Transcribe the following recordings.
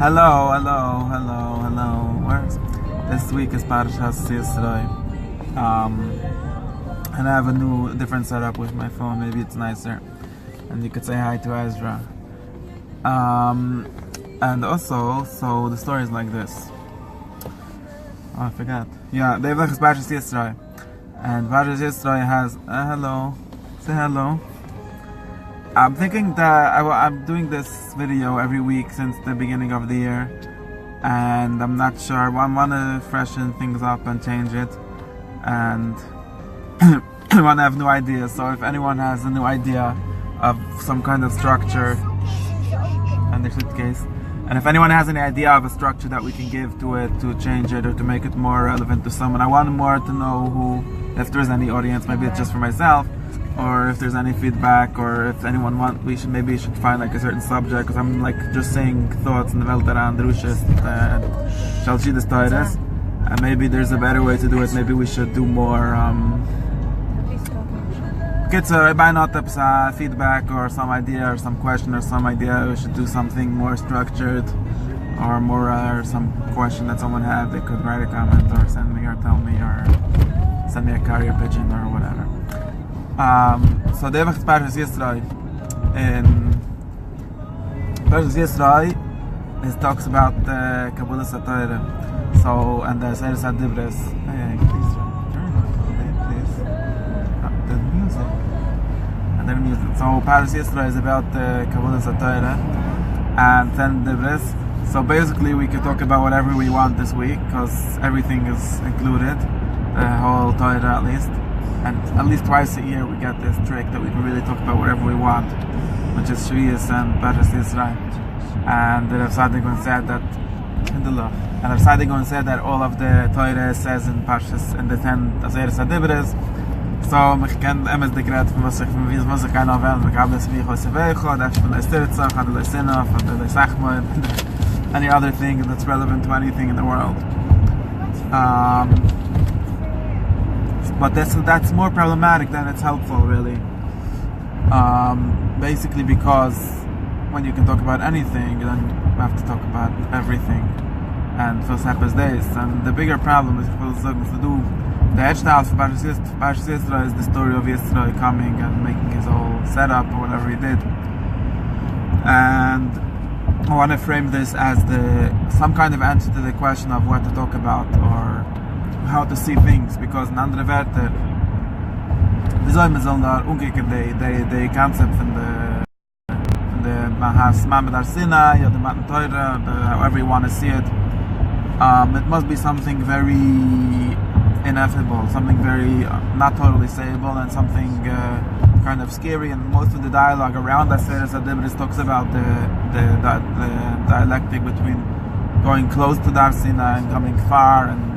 Hello. This week is Parshas Yisro. And I have a different setup with my phone. Maybe it's nicer. And you could say hi to Ezra. And also, so the story is like this. Oh, I forgot. Yeah, the Evach is Parshas Yisro. And Parshas Yisro has... hello. Say hello. I'm thinking that I'm doing this video every week since the beginning of the year, and I'm not sure. I want to freshen things up and change it, and I want to have new ideas. So if anyone has a new idea of some kind of structure, and the suitcase, and if anyone has any idea of a structure that we can give to it to change it or to make it more relevant to someone, I want more to know if there's any audience. Maybe it's just for myself, or if there's any feedback, or if anyone wants, maybe we should find like a certain subject, because I'm like just saying thoughts in the Welt daran, Drushis, Shalshidus Toides, and maybe there's a better way to do it. Maybe we should do more feedback or some idea or some question or some idea. We should do something more structured, or more some question that someone had. They could write a comment or send me or tell me or send me a carrier pigeon or whatever. So the Evach is Parshas Yisro. In Parshas Yisro, it talks about the Kabbalah Satire. So, and the Seres HaDibres. Hey, please turn please. The music. And then music. So Parshas Yisro is about the Kabbalah Satire and then Dibres. So basically we could talk about whatever we want this week, because everything is included, the whole Torah at least. And at least twice a year we get this trick that we can really talk about whatever we want, which is Shvius and Parshas Yisro. And the Rav Sadigon said that all of the Torah says in Parshas, in the 10 Seres HaDibres. So ich kann emes dekret von was ich kann auch wählen, ich habe das mich aus der Weicho, das von der Stirtzach, oder der Sinnof, oder der Sachmoed, any other thing that's relevant to anything in the world. But that's more problematic than it's helpful, really. Basically because when you can talk about anything, then you have to talk about everything. And for Seppes days. And the bigger problem is, the Edgtal for Parshas Yisro is the story of Yisro coming and making his whole setup or whatever he did. And I want to frame this as some kind of answer to the question of what to talk about or how to see things, because in andere Werte, wie soll man the concept from the Mahas Mamed Ar Sinai or the Matan Torah, however you want to see it, it must be something very ineffable, something very not totally sayable, and something kind of scary. And most of the dialogue around that Seres HaDibres talks about the dialectic between going close to Dar Sinai and coming far, and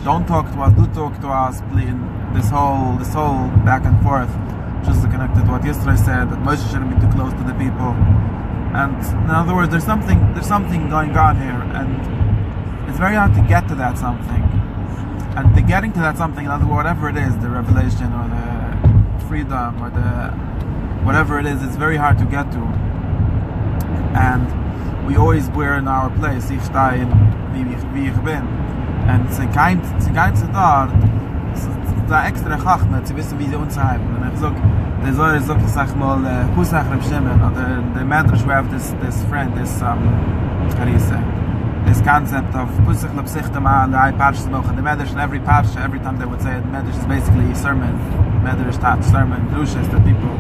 don't talk to us, do talk to us, please. This whole back and forth, just connected to what Yisro said, that Moshe shouldn't be too close to the people. And in other words, there's something going on here, and it's very hard to get to that something. And the getting to that something, in other words, whatever it is, the revelation or the freedom or the whatever it is, it's very hard to get to. And we we're in our place, ich stehe wie ich bin. And sie kein zu dort, da extra Chachme, zu wissen, wie sie uns haben. Und ich der Zohar sagt, ich sag mal, Pusach Reb Shimon, oder the Medrash, we have this friend, this concept of Pusach Reb Sichtama, the High Parshas Noch, and the Medrash, and every Parsha, every time they would say it, Medrash is basically a sermon, Medrash taught sermon, Drushis, that people,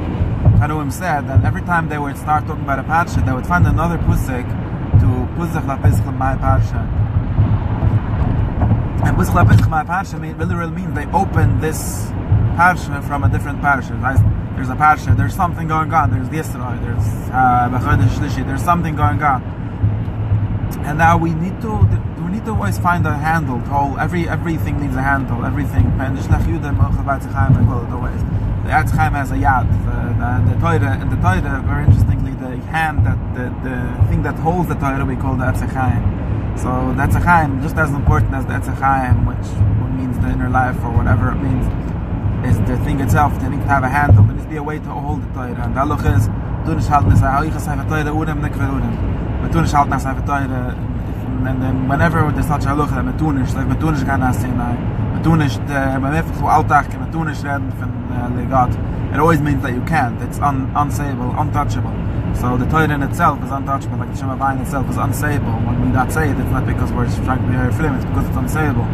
Chanuim said, that every time they would start talking about a Parsha, they would find another Pusik to Pusach Reb Sichtama, my Parsha. And Pusach Reb Sichtama, my Parsha, literally means they open this Parsha from a different Parsha. There's a Parsha, there's something going on, there's Yisro, there's B'chodesh Shlishi, there's something going on. And now we need to always find a handle. Everything needs a handle. Everything. And the Eitz Chaim has a yad. The Torah, and the Torah, very interestingly, the hand that the thing that holds the Torah we call the Eitz Chaim. So the Eitz Chaim, just as important as the Eitz Chaim, which means the inner life or whatever it means, is the thing itself. They need to have a handle. There needs to be a way to hold the Torah. And the halach is, Metunish halt nach seine Teure, and whenever there's such a look at Metunish kann das sehen, Metunish, beim Effekt Alltag, Metunish reden von Gott, it always means that you can't, it's unsayable, untouchable. So the Torah in itself is untouchable, like the Shem Havayim itself is unsayable. When we not say it, it's not because we're trying to be very firm, it's because it's unsayable.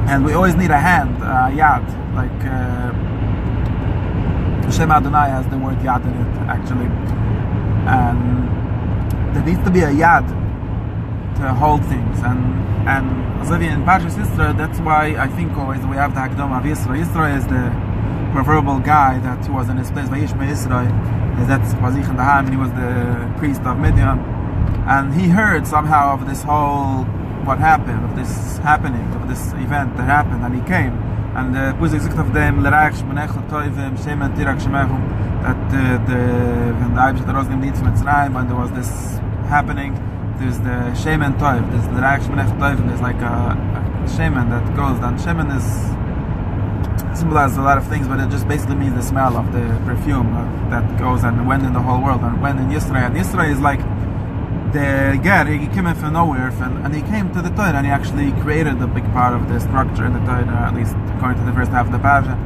And we always need a hand, yad, like Shem Adonai has the word yad in it, actually. And there needs to be a yad to hold things, and so in Parshas Yisro, that's why I think always we have the Hakdama of Yisro. Yisro is the proverbial guy that was in his place by Yishma Yisro, that's Vazich in the Ham, he was the priest of Midian, and he heard somehow of this whole, what happened, of this happening, of this event that happened, and he came, and the Pusik sagt of them, L'Reich Shmonechot Toivim, Shem and Tirak Shemechum, that when the Eibshet Rosnim Dietz Mitzrayim, when there was this happening, there's the Shemen Toiv, there's the Reich Shmonechot Toivim, there's like a Shemen that goes down. Shemen is symbolizes a lot of things, but it just basically means the smell of the perfume that goes and went in the whole world, and went in Yisrael. And Yisrael is like the Ger, he came in from nowhere, and he came to the Torah, and he actually created a big part of the structure in the Torah, at least according to the first half of the parasha.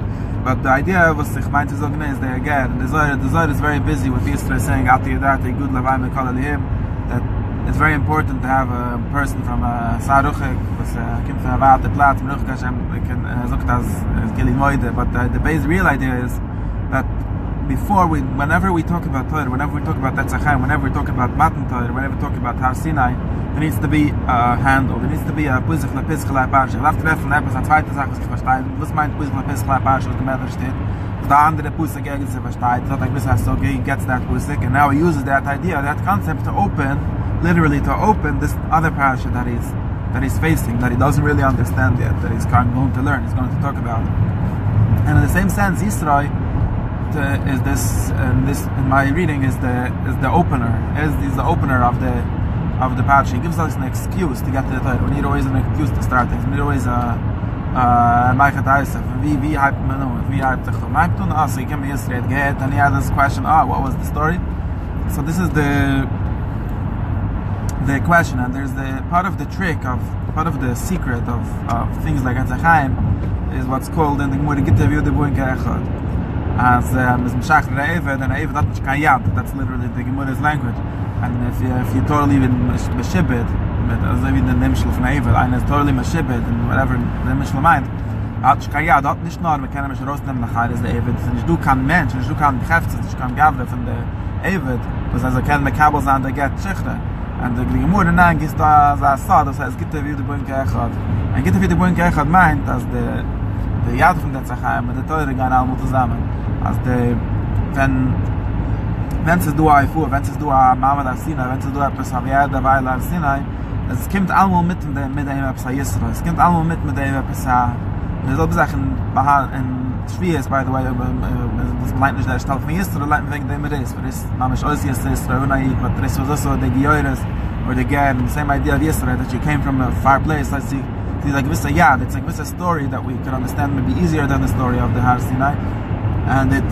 But the idea was sich meint is the Ger, and the Zohar is very busy with Yisrael saying Ati Yadati Gud Lavai Mekol Alihim, that it's very important to have a person from Saruchik, was Kim from Avate Platz, Meruch Hashem, Zukt as Gili Moide. But the base real idea is that whenever we talk about Torah, whenever we talk about Tetzachim, whenever we talk about Matan Torah, whenever we talk about Har Sinai, there needs to be a handle, there needs to be a Puzich Lepisch Lepash. Ich darf treffen etwas, eine zweite Sache, was ich verstehe. Was meint Puzich Lepisch Lepash, was gemeldet steht? The andere Pusik gegen sich versteht. It's not like this, so he gets that Pusik, and now he uses that idea, that concept to open, literally to open this other parasha that he's facing, that he doesn't really understand yet, that he's going to learn, he's going to talk about. And in the same sense, Yisro is this in my reading is the opener, is the opener of the parasha. He gives us an excuse to get to the Torah. We need always an excuse to start things. We need always Maichet Aisef. We hype us. So he came to Yisro, and he had this question, what was the story? So this is the question, and there's the part of the secret of things like Etzachaim is what's called in the Gemara Gitav Yude Buin Ke'echad. As Mishach Re'eved, and Eved that's Kayat, that's literally the Gemara's language. And if you totally even Meshibed, as even the Nimshel from Eved, and is totally Meshibed, and whatever the Nimshel meint, hat Kayat, hat nicht nur, wir können mich rausnehmen nachher, ist der Eved, nicht du kann Mensch, nicht du kann Chefzit, nicht kann Gavle von der Eved, was also kann Mekabel sein, der Get Schichre. And the Gemara now gives the Asad, das heißt, Gitav Yude Buin Ke'echad. And Gitav Yude Buin Ke'echad meint, dass the Yad von der Tetzachim und der Teure gehen alle zusammen. Als wenn es du Eifu, wenn es du Mama Ar Sinai, wenn es du etwas Haviyad Weil Ar Sinai, es kommt allemal mit dem etwas Yisro, es kommt allemal mit dem etwas selbe Sachen in Schwierig, by the way, das meint nicht der Stall von Yisro, leint wegen dem Riss, weil es Mamisch Ois Yisro, Unai, but Riss was also the Gioiris, or the Ger, the same idea of Yisro, that you came from a far place. Let's see, it's like this yad, it's like this story that we could understand maybe easier than the story of the Har Sinai, and it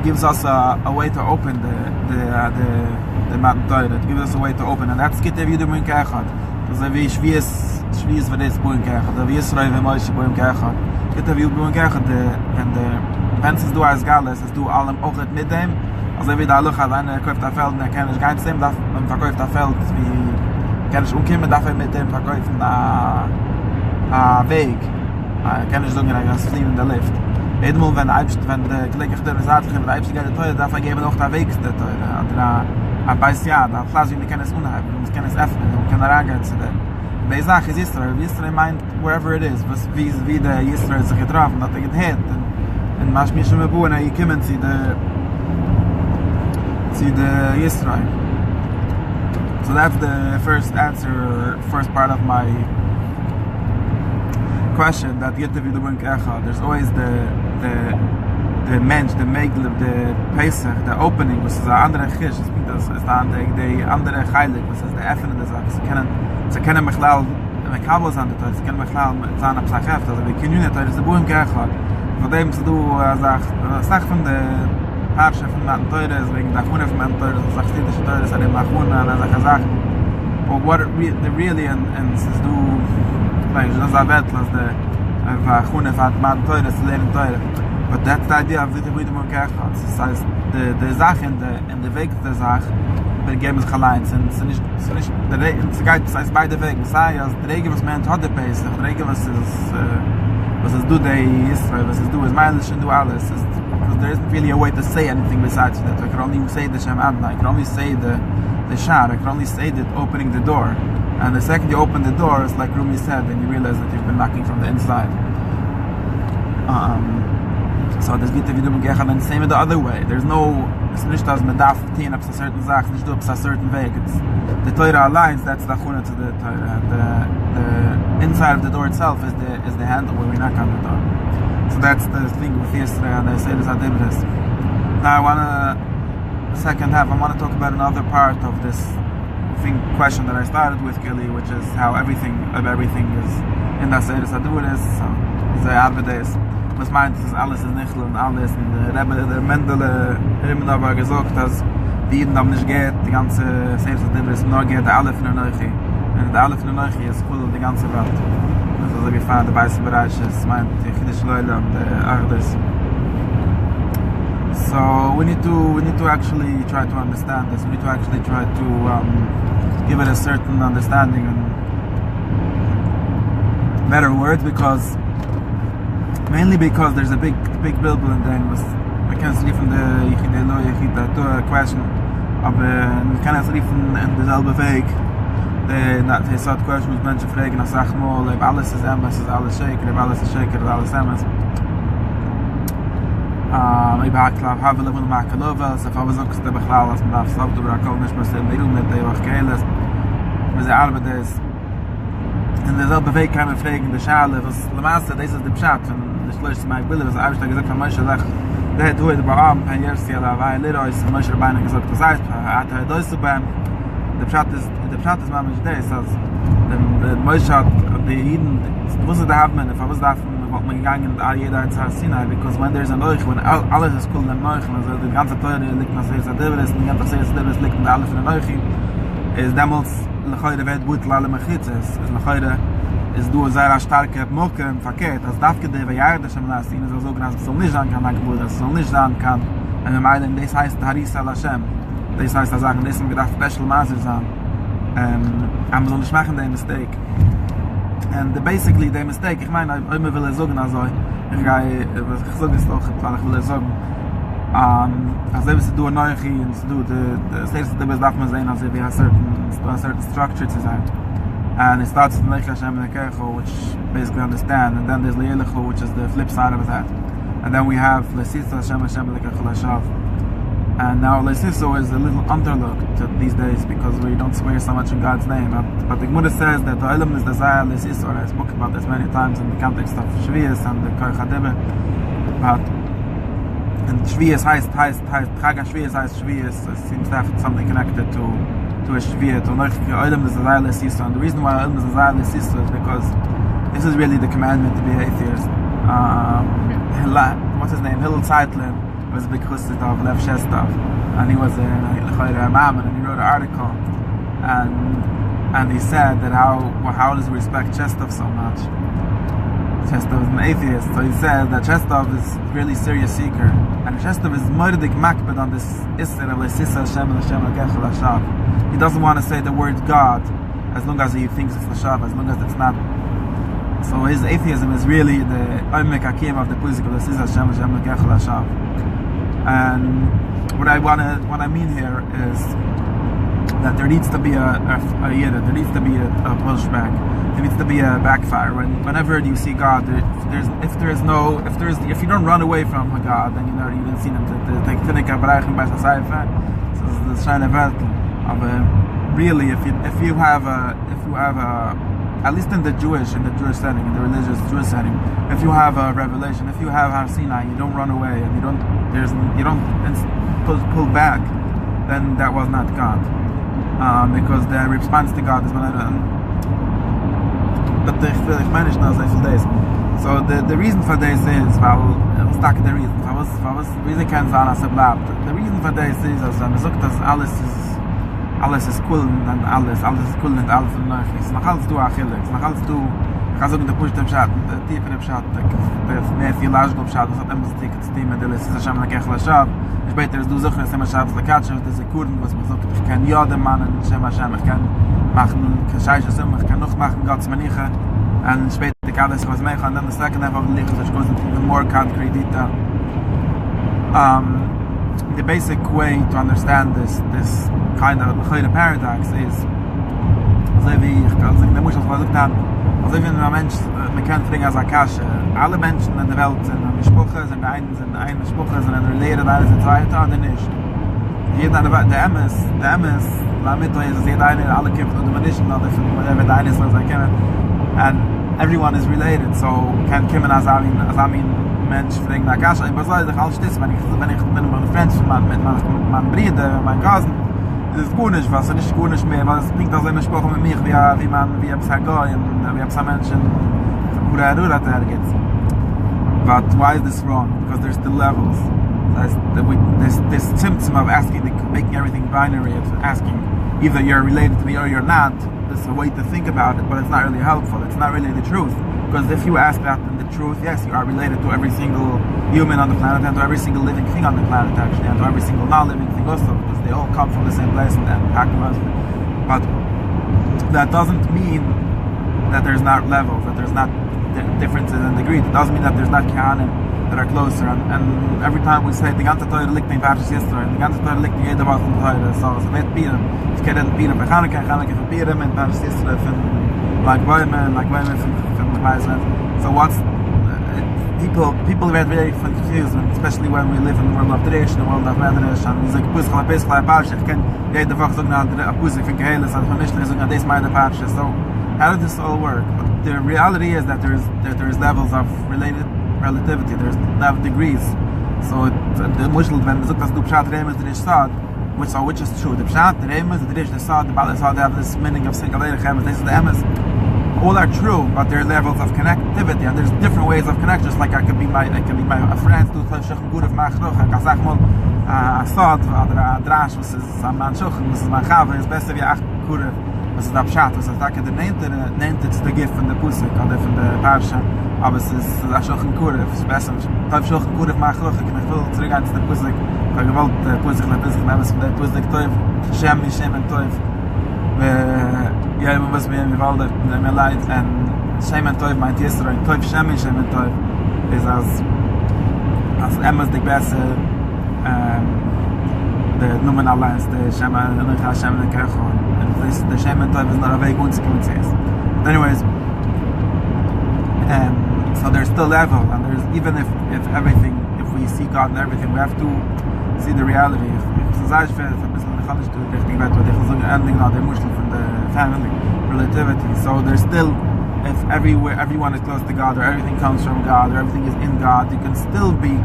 gives us a way to open the Matan Torah. It gives us a way to open, and that's Gitav Yude Buin Ke'echad. Because wie Shvius v'des Buin Ke'echad, wie Yisro v'Moshe Buin Ke'echad, Gitav Yude Buin Ke'echad, wenn es du als Gales, es du allem auch mit dem, also wie der Luch hat, einer kauft ein Feld, und kann nicht ganz dem, darf man verkauft ein Feld, wie kann ich umkommen, darf mit dem verkaufen ein Weg, kann ich sagen, das fliegen in der Lift. Jedemol, wenn der Gelegenheit der Saatlich in der Eibste geht der Teure, darf geben auch der Weg der Teure, oder ein Beisjad, ein Platz, wie wir können es unhalten, wir können es öffnen, wir können herangehen zu dem. Die Sache ist Yisro meint, wherever it is, wie der Yisro sich getroffen, hat gehört, und mach mich schon mal buhen, und kommen sie the Yisro. So that's the first part of my question, that Gitav Yude Buin Ke'echad. There's always the mensch, the Megel, the Pesach, the opening, was ist ein anderer Chish, das ist der andere Heilig, was ist der Öffnen der Sache. Sie können Mechlal, Mekabel sein, sie können Mechlal sein, ab Sachheft, also wir können nicht, das ist der Buin Ke'echad. Von dem du sagst von der Parsha von Matan Teures, wegen der Achune von Matan Teures, das Achstidische Teures, an dem Achune, an der Chazach. But what really, and es ist du, like, das ist ein Wettel, als der Achune von Matan Teures, zu lernen Teure. But that's the idea of the Wiedemann Kerchon. Das heißt, die Sache in der Weg der Sache, wir geben es allein. Es ist nicht, das heißt beide Wege. Das heißt, die Regel, was man hat, der Pesach, die Regel, was es du, der Israel, was es du, ist Meilisch und du alles. Because there isn't really a way to say anything besides that. I can only say the Shem Adonai, I can only say the Shar, I can only say that opening the door. And the second you open the door, it's like Rumi said, then you realize that you've been knocking from the inside. So das geht wieder umgehen, and same the other way. There's no, it's nicht as man darf tehen up a certain Sache, nicht up a certain Weg. It's the Torah aligns, that's the Chuna to the Torah. The inside of the door itself is the handle where we knock on the door. So that's the thing with Yisrael, and I say this Adibris. Now second half, I want to talk about another part of this question that I started with, Gili, which is how everything is in the Seder Saduris, so the Arbedes. Was meint, dass alles ist nicht und alles. Und der Mendele immer aber gesagt, dass die Jeden aber nicht geht, die ganze Selbstverständnis nur geht, der alle von der Neuchi. Und der alle von der Neuchi ist voll die ganze Welt. Also wie fahren, der weiße Bereich ist, meint, die Chiddisch Leule und der Ardes. So we need to actually try to understand this. We need to actually try to give it a certain understanding and better words, mainly because there's a big bilbil in there. We can't sleep in the Yechidei question, aber we can't sleep in dezelfde Weg. Hij zou het question met mensen vragen, dan zeg maar, alles is emes, is alles zeker, alles is zeker, is alles emes. Ik ben klaar, hebben we willen maken loven, ze hebben ook te begrijpen als men daar slaapt, door elkaar niet meer te doen met de wachtgelen. We zijn arbeiders. In dezelfde Weg kan men vragen de schale, was de master, deze is de pshat van de schlechtste mij willen, was eigenlijk gezegd van mensen zegt, dat hoe het bij Am, en eerst jaar wij leren is, mensen bijna gezegd dat hij had dus te ben. De pshat is maar met deze, als de mensen had de Eden, was het hebben en was daarvan wat men gegangen al jeder in zijn Sinai, because when there's a noich, when alles is cool en noich, also de ganze Teure liegt nach sehr Devils, die ganze sehr Devils liegt in alle von der Noich, is damals lechoide wird gut alle Mechitzes, is lechoide is du sehr starke Mokke im Verkehr, das darf gedeve Jahre des Shemnas, ihnen so genannt, es soll nicht sein kann, es soll nicht sein kann, und wir meinen, das heißt Haris al-Hashem, das heißt, da sagen, das ist ein gedacht Special Master sein, aber man soll nicht machen den Mistake. And basically the mistake, ich meine, ich will sagen, also ich sage es doch, ich will sagen, als wenn du eine neue und du das erste darf man sehen, als wie a certain structure zu sein. And it starts with Leich Hashem and Kecho, which basically understand, and then there's Le'elecho, which is the flip side of that. And then we have Le'sisa Hashem Hashem and Kecho Lashav. And now Le'siso is a little underlooked these days because we don't swear so much in God's name. But the Gemara says that the Olam is the Zayah Le'siso, and I spoke about this many times in the context of Shvius and the Koich HaDibbe. But and Shvius Chag HaShvius heißt Shvius, it seems to have something connected to a Shvius, to Olam is the Zayah Le'siso. And the reason why Olam is the Zayah Le'siso is because this is really the commandment to be atheist. What's his name? Hillel Zeitlin was a big chussid of Lev Shestov, and he was a Imam, and he wrote an article, and he said that how does he respect Shestov so much? Shestov is an atheist, so he said that Shestov is a really serious seeker, and Shestov is murdik makbid on this Isser of Le'sisa Hashem and Hashem L'Kechel Hashav. He doesn't want to say the word God as long as he thinks it's Lashav, as long as it's not. So his atheism is really the Omek Hakim of the Puzik of Le'sisa Hashem and Hashem L'Kechel Hashav. And what I mean here is that there needs to be a yiddah, there needs to be a pushback, there needs to be a backfire. Whenever you see God, if you don't run away from God, then you didn't see him. So the shine of really, if you have a at least in the Jewish setting, in the religious Jewish setting, if you have a revelation, if you have Har Sinai, you don't run away and you don't pull back, then that was not God, because the response to God is when but ich meine nicht nach so viel days. So the reason for this is, was the reason. Was really can't say as a blab. The reason for this is, as man sagt, dass alles ist cool und alles ist cool und alles und nöch. Es ist noch alles du achillig. Es ist noch alles du. Ich kann sagen, der Push dem Schatten, der Tief in dem Schatten, der mehr theologisch auf Schatten, das hat immer das Ticket zu tun, der ist Hashem lekech l'shav. Später ist du sicher, dass immer Shavs lekatsch, das ist Kurden, was man sagt, ich kann ja den Mann in Hashem, ich kann machen, ich kann noch machen, Gottes Maniche. And später kann das was mehr, and then the second half of the lich, which goes into even more concrete detail. The basic way to understand this kind of paradox is, also wie ich kann sagen, der muss auch versucht haben, also wie ein Mensch, man kann fragen als Akasche, alle Menschen in der Welt sind eine Sprache, sind eine Sprache, sind eine Lehre, da ist eine zweite, oder nicht. Jeder der MS, damit ist jeder eine, alle kämpfen und man nicht, oder der eine ist, was er kennt, and everyone is related, so can kommen als ein Mensch fragen Akasche, aber soll ich alles das, wenn ich mit meinen Friends, mit meinen Brüdern, meinen Cousin, das ist gut nicht, was nicht gut nicht mehr, weil es bringt auch so eine Sprache mit mich, wie ein Psycho, wie ein Menschen, wo der Ruder geht. But why is this wrong? Because there's still levels. This symptom of making everything binary, of asking either you're related to me or you're not, there's a way to think about it, but it's not really helpful. It's not really the truth. Because if you ask that, then the truth, yes, you are related to every single human on the planet and to every single living thing on the planet, actually, and to every single non-living thing also, because they all come from the same place and pack us. But that doesn't mean that there's not levels, that there's not differences in degrees. It doesn't mean that there's not kahanim that are closer. And every time we say, the ganze Teure liegt in Parshas Yisro, and the ganze Teure liegt in jeder Woche in Teure, so es wird Piram. Es geht in Piram, bei Chanukah von Piram, in Parshas Yisro, like women from the Weisman. So people get very confused, especially when we live in the world of tradition, the world of Medrash, and we say, Puschal, Parshas, ich kann jede Woche sagen, a Pusik von Kehelis, und von Mishnah sagen, das meine Parshas. So how does this all work? But the reality is that there's levels of relativity, there's degrees. So the Mushal, when the Zukas du Pshat Remes Drish Sad, which is true, the Pshat Remes Drish the Sad, the Baal Sad, they have this meaning of single Erechem, this is the Emes. All are true, but there are levels of connectivity, and there's different ways of connection. Just like I could be my friend to Shechem Guruf Ma'achroch, I can say mal a Sad, or a Drash, was is a Man Shochem, was is my Chava, is best of Ach Guruf, was is a Pshat, was is like the name it's the gift from the Pusik, or from the Parsha, aber es ist a Shochem Guruf, es ist besser, Tav Shochem Guruf Ma'achroch, ich will zurück an the Pusik, weil gewollt Pusik, nehmen es von der Pusik Teuf, Shem and Teuf, ja, was mir gewollt mir leid, and Shem and Teuf meint Yisro, and Teuf Shem and Teuf is as Emma's the best the nominal lines, the Shem and Kecho, and this the Shem and Teuf is not a very good sequence. Anyways, so there's still level, and there's even if we see God and everything, we have to see the reality. Ending now the Muslim from the family relativity. So there's still, if everyone is close to God, or everything comes from God, or everything is in God, you can still be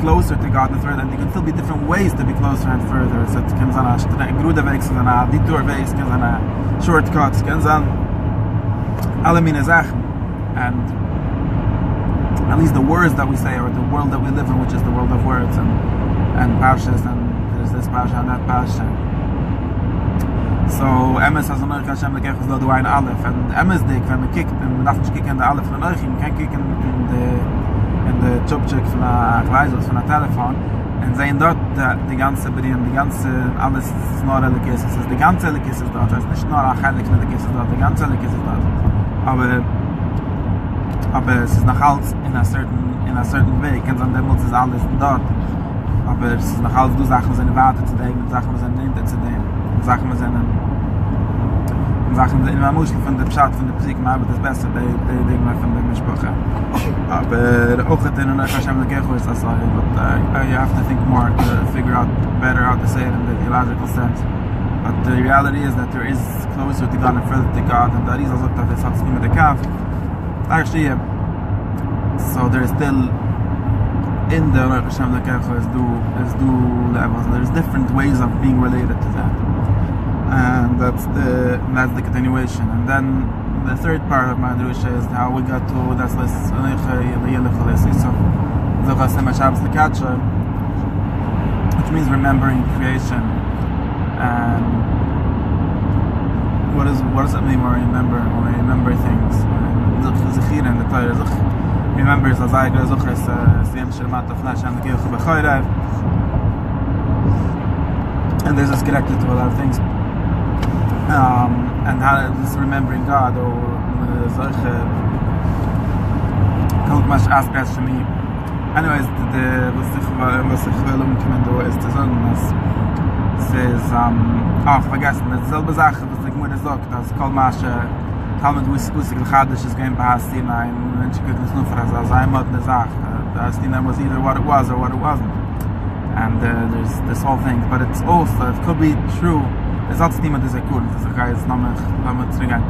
closer to God and further, and there can still be different ways to be closer and further. So it can be a Gruderweg, it can be a Detourweg, it can be a shortcuts, it can be alle meine Sachen. And at least the words that we say, or the world that we live in, which is the world of words, and Parshas, and there's this Parsha and that Parsha. So Emes has another Hashem lekech is do ein Aleph, and Emes dik when we kick, and we darf nicht kicken the Aleph von der Neuchim, can kick in the chupchik von der Gleisos von der Telefon, and sehen dort die ganze Brien, die ganze alles ist nur Elekis, es ist die ganze Elekis ist dort, es ist nicht nur ein Heilig Elekis ist dort, die ganze Elekis ist dort, aber es ist noch alles in a certain way, kann sagen, der ist alles dort, aber es ist noch alles, du Sachen sind Warte zu dem, Sachen sind nicht zu dem. Sachen in der Muschel von der Pshat, von der Psyche, aber das Beste, die Dinge von der Mischproche. Aber auch in der Hashem Lekecho ist das so, but you have to think more to figure out better how to say it in the theological sense. But the reality is that there is closer to God and further to God, and that is also that it's not with the calf. Actually, so there is still in the Hashem Lekecho is do levels. There's different ways of being related to that. And that's the continuation. And then the third part of my drusha is how we got to that's less so which means remembering creation. And what does it mean when we remember things? Remembers as I go zuchres siyam shelmat aflash and the b'chayrav, and this is connected to a lot of things, and how this remembering God or solche much aspects to me. Anyways, was ich will umkommen ist zu sagen, es ist vergessen, das selbe Sache, was ich mir sagt, das Kolmasche Talmud Wusik L'Chadish is going past Sinai, and when she could listen for us, as I mod Nezach, Sinai was either what it was or what it wasn't. And there's this whole thing, but it's also, it could be true, there's not Stima Dezekur, there's a guy, it's not Tzrigan.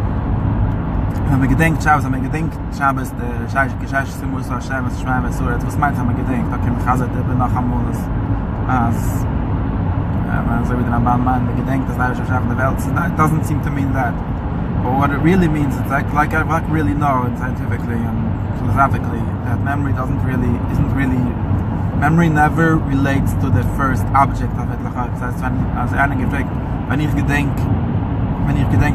Wenn man gedenkt Shabbos, the Shaish Simus Hashem, Shemaim Vesura, was meint, wenn man gedenkt, da kann Chazat Benach Hamulas, as so wie der Ramban meint, man gedenkt, das Leibisch Hashem der Welt, it doesn't seem to mean that. But what it really means, it's like I really know scientifically and philosophically, that memory isn't really, memory never relates to the first object of it. Das heißt, als einer gefragt, wenn ich gedenk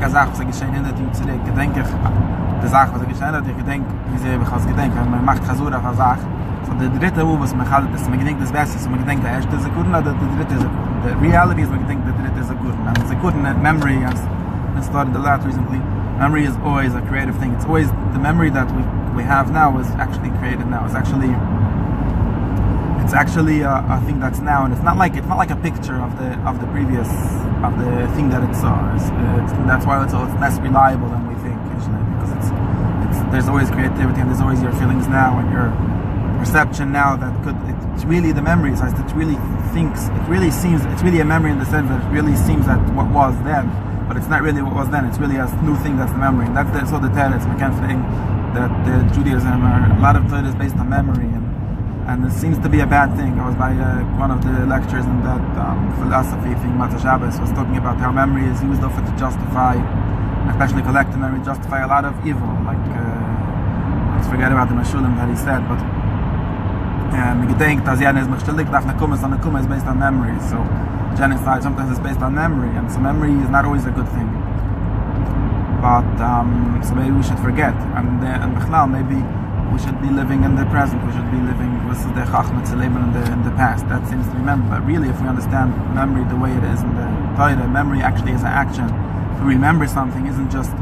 an Sachen, was geschehen in der Team zurück, gedenke ich die Sache, was geschehen hat, ich gedenke, wie sie ich als gedenke, und man macht Chazur auf eine Sache. So der dritte Move, was man hat, ist, man gedenkt das Beste, so man gedenkt der erste Sekunden oder der dritte Sekunden. The reality is, man gedenkt der dritte Sekunden. And Sekunden, memory, as I studied a lot recently, memory is always a creative thing. It's always, the memory that we have now is actually created now. It's actually a thing that's now, and it's not like a picture of the previous of the thing that it saw. That's why it's less reliable than we think usually, because it's there's always creativity and there's always your feelings now and your perception now that it's really the memory. So it's really a memory in the sense that it really seems that what was then, but it's not really what was then. It's really a new thing that's the memory. And that's the teretz thing that the Judaism a lot of it is based on memory, and it seems to be a bad thing. I was by one of the lectures in that philosophy thing, Matzah Shabbos, was talking about how memory is used often to justify, especially collective memory, justify a lot of evil. Like let's forget about the Mashulim that he said, but gedenkt, as Jan is mechstellig, daf nekumas is based on memory. So genocide sometimes is based on memory, and so memory is not always a good thing. But so maybe we should forget, and Bechlal, maybe we should be living in the present. We should be living with the Chachma to live in the past. That seems to be memory. But really, if we understand memory the way it is in the Torah, memory actually is an action. To remember something isn't just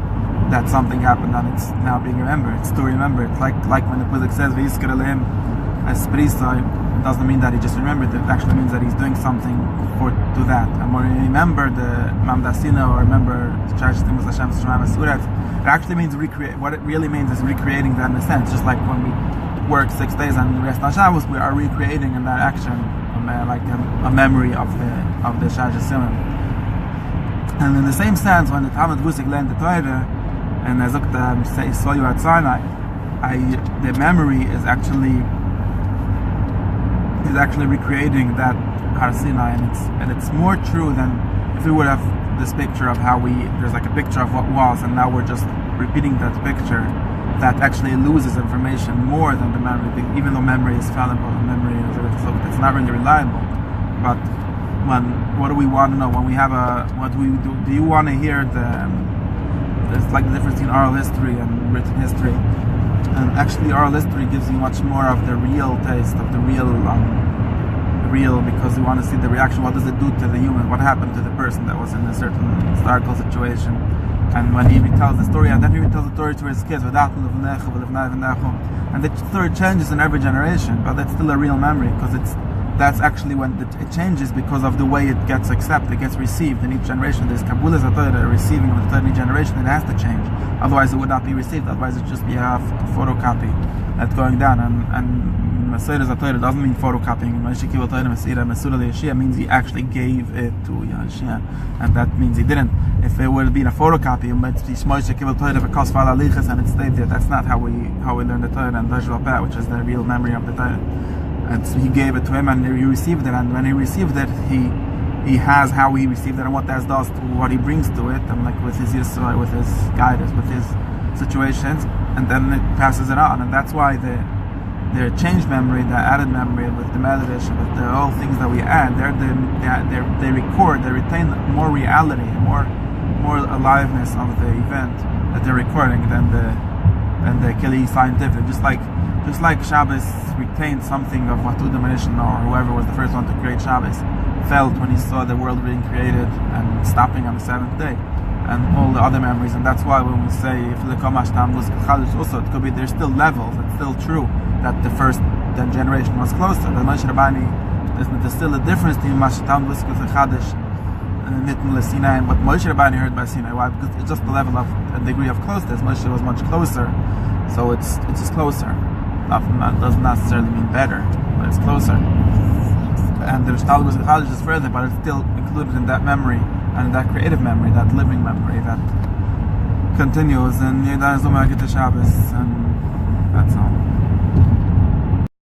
that something happened and it's now being remembered. It's to remember. It's like when the Pasuk says V'yiskar Aleim as Prisai, it doesn't mean that he just remembered it. It actually means that he's doing something to that. And when we remember the Mamdasina or remember Tsha'ach Timus Hashem Shemaim Asurat, it actually means recreate. What it really means is recreating that in a sense. Just like when we work 6 days and rest on Shabbos, we are recreating in that action like a memory of the Tsha'ach Timus. And in the same sense, when the Talmud Wusik learned the Torah, and as I saw you at Sinai, the memory is actually recreating that Har Sinai, and it's more true than if we would have this picture of how there's like a picture of what was, and now we're just repeating that picture. That actually loses information more than the memory, even though memory is fallible and memory it's not really reliable. But what do we want to know when we have do you want to hear there's like the difference between oral history and written history, and actually oral history gives you much more of the real taste of the real because you want to see the reaction. What does it do to the human? What happened to the person that was in a certain historical situation? And when he retells the story, and then he retells the story to his kids, and the story changes in every generation, but that's still a real memory, because that's actually when it changes because of the way it gets accepted, it gets received in each generation. There's Kabbalah Torah receiving with the generation, it has to change. Otherwise it would not be received, otherwise it just be a photocopy that's going down. And Masirah Torah doesn't mean photocopying. It means he actually gave it to Yahshua, and that means he didn't. If it would have been a photocopy, and it stayed there. That's not how we learn the Torah and Dajjal Peh, which is the real memory of the Torah. And so he gave it to him, and he received it. And when he received it, he has how he received it and what that does to what he brings to it, and like with his Yisrael, with his guidance, with his situations, and then it passes it on. And that's why the changed memory, the added memory with the medrash, with the all things that we add, they record, they retain more reality, more aliveness of the event that they're recording than the Kili scientific. Just like Shabbos retained something of what Udam or whoever was the first one to create Shabbos felt when he saw the world being created and stopping on the seventh day, and all the other memories. And that's why when we say if the Kamash Tamdus Chadus, also it could be there's still levels. It's still true that the first generation was closer. The Moshe Rabbani, there's still a difference between Moshe Tamdus Chadus and Nitn Sinai and what Moshe Rabbani heard by Sinai. Why? Because it's just the level of a degree of closeness. Moshe was much closer, so it's just closer. That doesn't necessarily mean better, but it's closer. And the Talmud Chadus is further, but it's still included in that memory and that creative memory, that living memory that continues. And Yedan Zoma Shabbos, and that's all.